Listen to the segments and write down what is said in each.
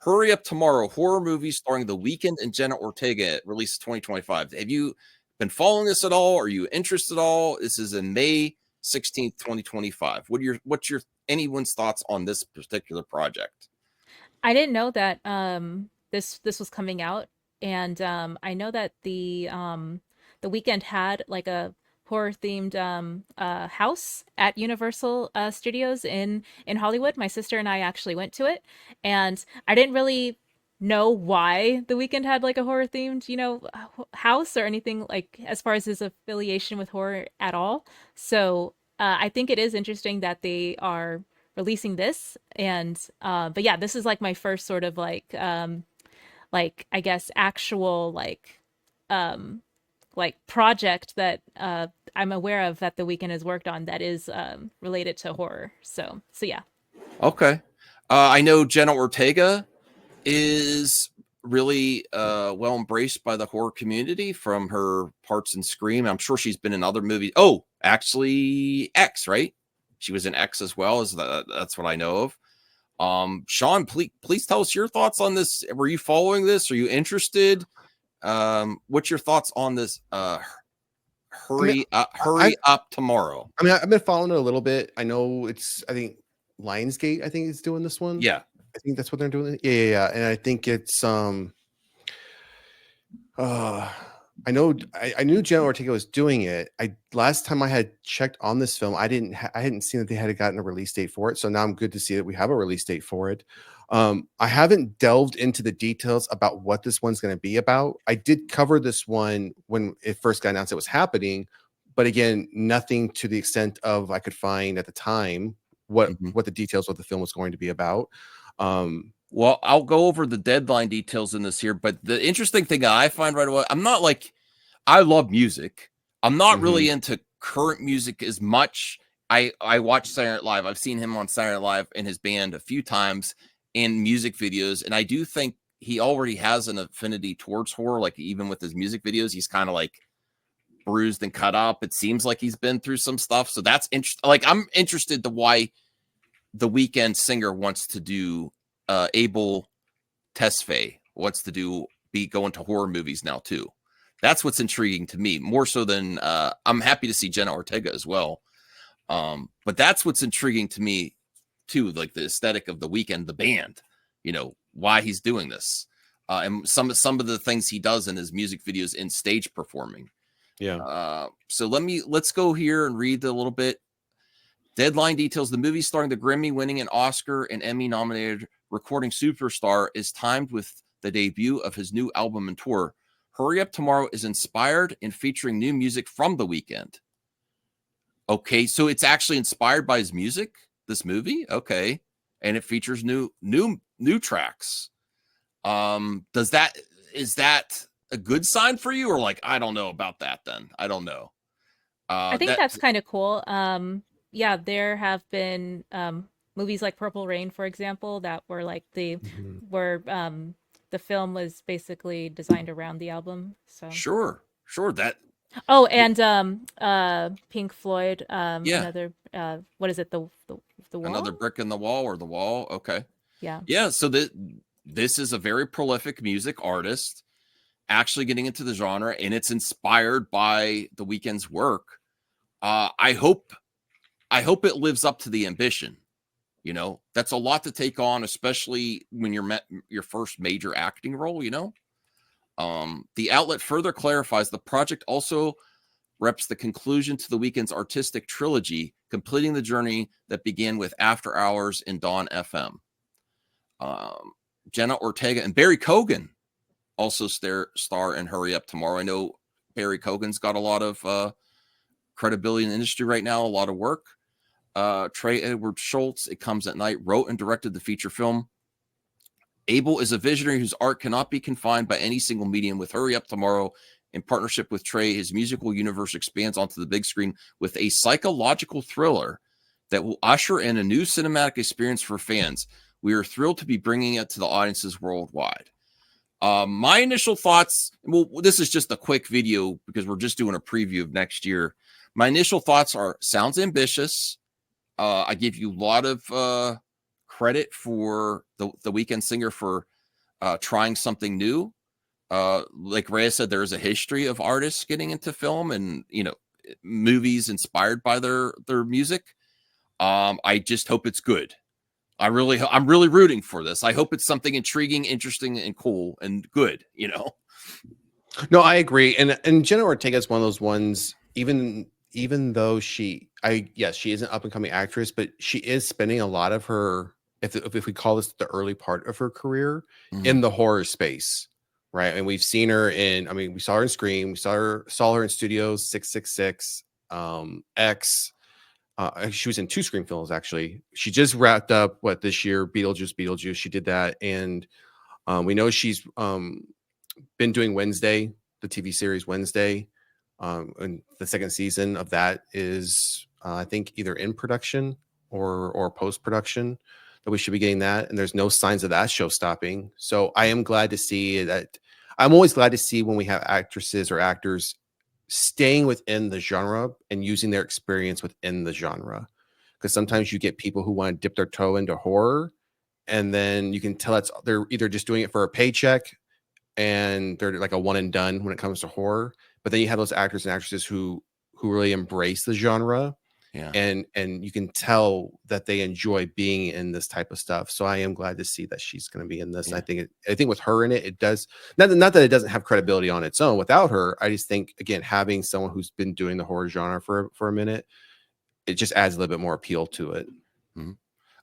Hurry Up Tomorrow, horror movie starring The Weeknd and Jenna Ortega, released 2025. Have you been following this at all? Are you interested at all? This is in May 16th, 2025. What's your anyone's thoughts on this particular project? I didn't know that this was coming out, and I know that the Weekend had like a horror themed house at Universal Studios in Hollywood. My sister and I actually went to it, and I didn't really know why the Weekend had like a horror themed house or anything like as far as his affiliation with horror at all. So I think it is interesting that they are releasing this, and but yeah, this is like my first sort of like I guess actual um like project that I'm aware of that the Weekend has worked on that is related to horror. So yeah. Okay. I know Jenna Ortega is really well embraced by the horror community from her parts in Scream. I'm sure she's been in other movies. Oh, actually, X, right? She was in X as well. That's what I know of. Sean, please tell us your thoughts on this. Were you following this? Are you interested? What's your thoughts on this? I mean, Hurry up tomorrow. I mean, I've been following it a little bit. I know I think Lionsgate, I think is doing this one. Yeah. I think that's what they're doing. Yeah. And I think it's I know I knew Jenna Ortega was doing it. Last time I had checked on this film, I hadn't seen that they had gotten a release date for it. So now I'm good to see that we have a release date for it. I haven't delved into the details about what this one's going to be about. I did cover this one when it first got announced it was happening, but again, nothing to the extent of I could find at the time what the details of the film was going to be about. Well, I'll go over the deadline details in this here, but the interesting thing I find right away, I love music. I'm not really into current music as much. I watch Saturday Night Live. I've seen him on Saturday Night Live and his band a few times in music videos, and I do think he already has an affinity towards horror. Like even with his music videos, he's kind of like bruised and cut up. It seems like he's been through some stuff, so that's interesting. Like I'm interested to why the Weeknd singer wants to do Abel Tesfaye wants to go into horror movies now too. That's what's intriguing to me more so than I'm happy to see Jenna Ortega as well. But that's what's intriguing to me too, like the aesthetic of the Weeknd, the band, why he's doing this. And some of the things he does in his music videos in stage performing. Yeah. So let's go here and read a little bit. Deadline details. The movie starring the Grammy-winning and Oscar and Emmy-nominated recording superstar is timed with the debut of his new album and tour. Hurry Up Tomorrow is inspired and featuring new music from The Weeknd. Okay, so it's actually inspired by his music, this movie? Okay. And it features new tracks. Is that a good sign for you? Or like, I don't know about that then. I don't know. I think that's kind of cool. Yeah, there have been movies like Purple Rain, for example, that were like where the film was basically designed around the album. So sure that. Oh, and Pink Floyd, yeah. another what is it, the wall? Another brick in the wall or the wall. Okay. Yeah. So this is a very prolific music artist actually getting into the genre, and it's inspired by the Weeknd's work. I hope it lives up to the ambition. That's a lot to take on, especially when you're your first major acting role. The outlet further clarifies the project also reps the conclusion to the Weeknd's artistic trilogy, completing the journey that began with After Hours and Dawn FM. Jenna Ortega and Barry Cogan also star in Hurry Up Tomorrow. I know Barry Cogan's got a lot of credibility in the industry right now, a lot of work. Trey Edward Schultz, It Comes at Night, wrote and directed the feature film. Abel is a visionary whose art cannot be confined by any single medium. With Hurry Up Tomorrow, in partnership with Trey, his musical universe expands onto the big screen with a psychological thriller that will usher in a new cinematic experience for fans. We are thrilled to be bringing it to the audiences worldwide. My initial thoughts, well, this is just a quick video because we're just doing a preview of next year. My initial thoughts are, sounds ambitious. I give you a lot of credit for the Weeknd singer for trying something new. Like Rhea said, there is a history of artists getting into film and, you know, movies inspired by their music. I just hope it's good. I'm really rooting for this. I hope it's something intriguing, interesting, and cool and good, you know. No, I agree. And Jenna Ortega is one of those ones, even though she is an up and coming actress, but she is spending a lot of her, if we call this the early part of her career, in the horror space, right? And we've seen her in, I mean, we saw her in Scream, we saw her in Studios 666, X. She was in 2 Scream films actually. She just wrapped up this year, Beetlejuice. She did that, and we know she's been doing Wednesday, the TV series Wednesday, and the second season of that is I think either in production or post production, that we should be getting that. And there's no signs of that show stopping. So I am glad to see that. I'm always glad to see when we have actresses or actors staying within the genre and using their experience within the genre, because sometimes you get people who want to dip their toe into horror, and then you can tell they're either just doing it for a paycheck and they're like a one and done when it comes to horror. But then you have those actors and actresses who really embrace the genre, Yeah. and you can tell that they enjoy being in this type of stuff. So I am glad to see that she's going to be in this. Yeah. I think with her in it, it does not that it doesn't have credibility on its own without her. I just think, again, having someone who's been doing the horror genre for a minute, it just adds a little bit more appeal to it. Mm-hmm.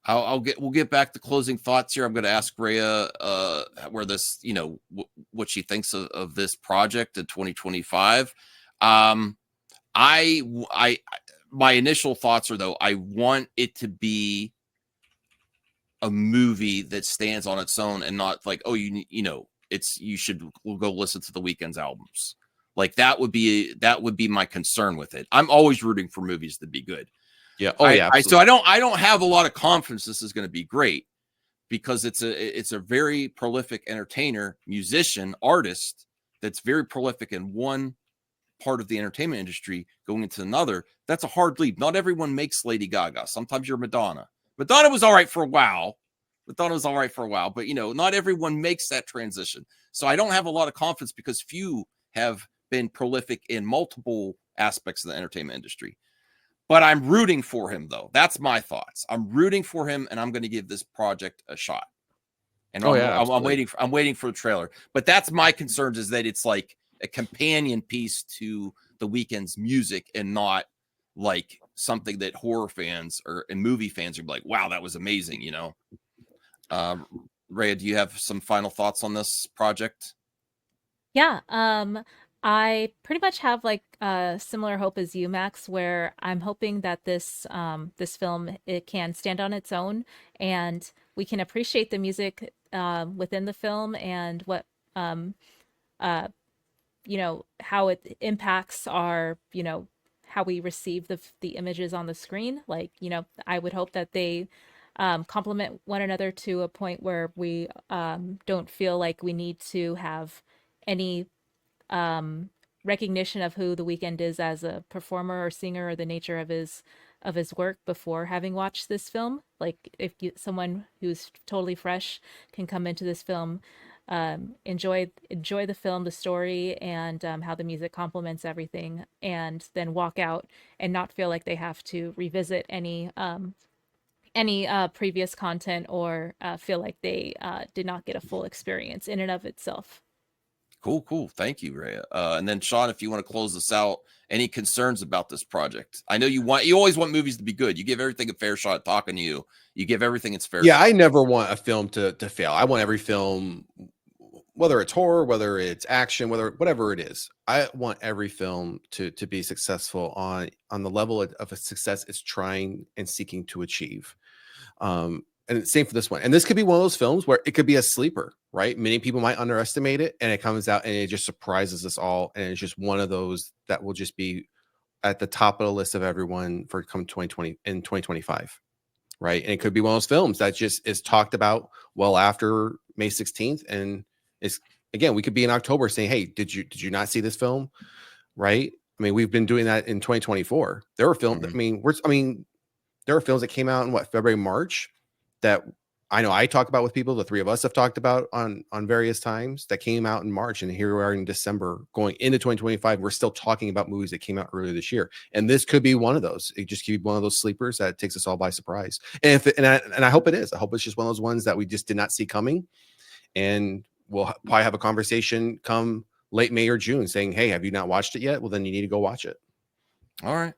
We'll get back to closing thoughts here. I'm going to ask Rhea where this, you know, what she thinks of this project in 2025. My initial thoughts are, though, I want it to be a movie that stands on its own and not like, oh, you know, you should go listen to the Weeknd's albums. Like that would be my concern with it. I'm always rooting for movies to be good. Yeah. Oh yeah. So I don't have a lot of confidence this is going to be great, because it's a very prolific entertainer, musician, artist that's very prolific in one part of the entertainment industry going into another. That's a hard leap. Not everyone makes Lady Gaga. Sometimes you're Madonna. Madonna was all right for a while. But you know, not everyone makes that transition. So I don't have a lot of confidence because few have been prolific in multiple aspects of the entertainment industry. But I'm rooting for him, though. That's my thoughts. I'm rooting for him, and I'm going to give this project a shot. And I'm waiting for the trailer. But that's my concerns, is that it's like a companion piece to the Weeknd's music and not like something that horror fans and movie fans are like, wow, that was amazing, you know. Rhea, do you have some final thoughts on this project? Yeah, I pretty much have like a similar hope as you, Max, where I'm hoping that this film, it can stand on its own and we can appreciate the music within the film and what uh you know, how it impacts our, you know, how we receive the images on the screen. Like, you know, I would hope that they complement one another to a point where we don't feel like we need to have any recognition of who The Weeknd is as a performer or singer, or the nature of his work before having watched this film. Like if someone who's totally fresh can come into this film, enjoy the film, the story, and how the music complements everything, and then walk out and not feel like they have to revisit any previous content, or feel like they did not get a full experience in and of itself. Cool. Thank you, Rhea. And then Sean, if you want to close this out, any concerns about this project? I know you always want movies to be good. You give everything a fair shot talking to you. You give everything its fair shot. I never want a film to fail. I want every film, whether it's horror, whether it's action, whatever it is, I want every film to be successful on the level of a success it's trying and seeking to achieve. And it's same for this one. And this could be one of those films where it could be a sleeper, right? Many people might underestimate it, and it comes out and it just surprises us all. And it's just one of those that will just be at the top of the list of everyone for come 2020 in 2025. Right. And it could be one of those films that just is talked about well after May 16th. And it's, again, we could be in October saying, hey, did you not see this film? Right. I mean, we've been doing that in 2024. There were films. Mhm. There are films that came out in February, March that I know I talk about with people, the three of us have talked about on various times, that came out in March, and here we are in December going into 2025. We're still talking about movies that came out earlier this year, and this could be one of those. It just could be one of those sleepers that takes us all by surprise. And I hope it is. I hope it's just one of those ones that we just did not see coming, and we'll probably have a conversation come late May or June saying, "Hey, have you not watched it yet? Well, then you need to go watch it." All right.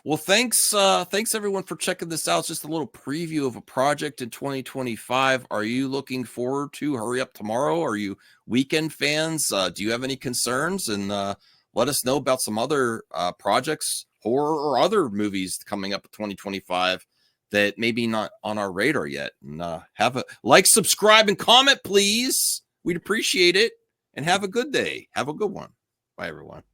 Well, thanks everyone for checking this out. It's just a little preview of a project in 2025. Are you looking forward to Hurry Up Tomorrow? Are you Weeknd fans? Do you have any concerns? And let us know about some other projects, horror or other movies coming up in 2025 that maybe not on our radar yet. And have a like, subscribe, and comment, please. We'd appreciate it. And have a good day. Have a good one. Bye, everyone.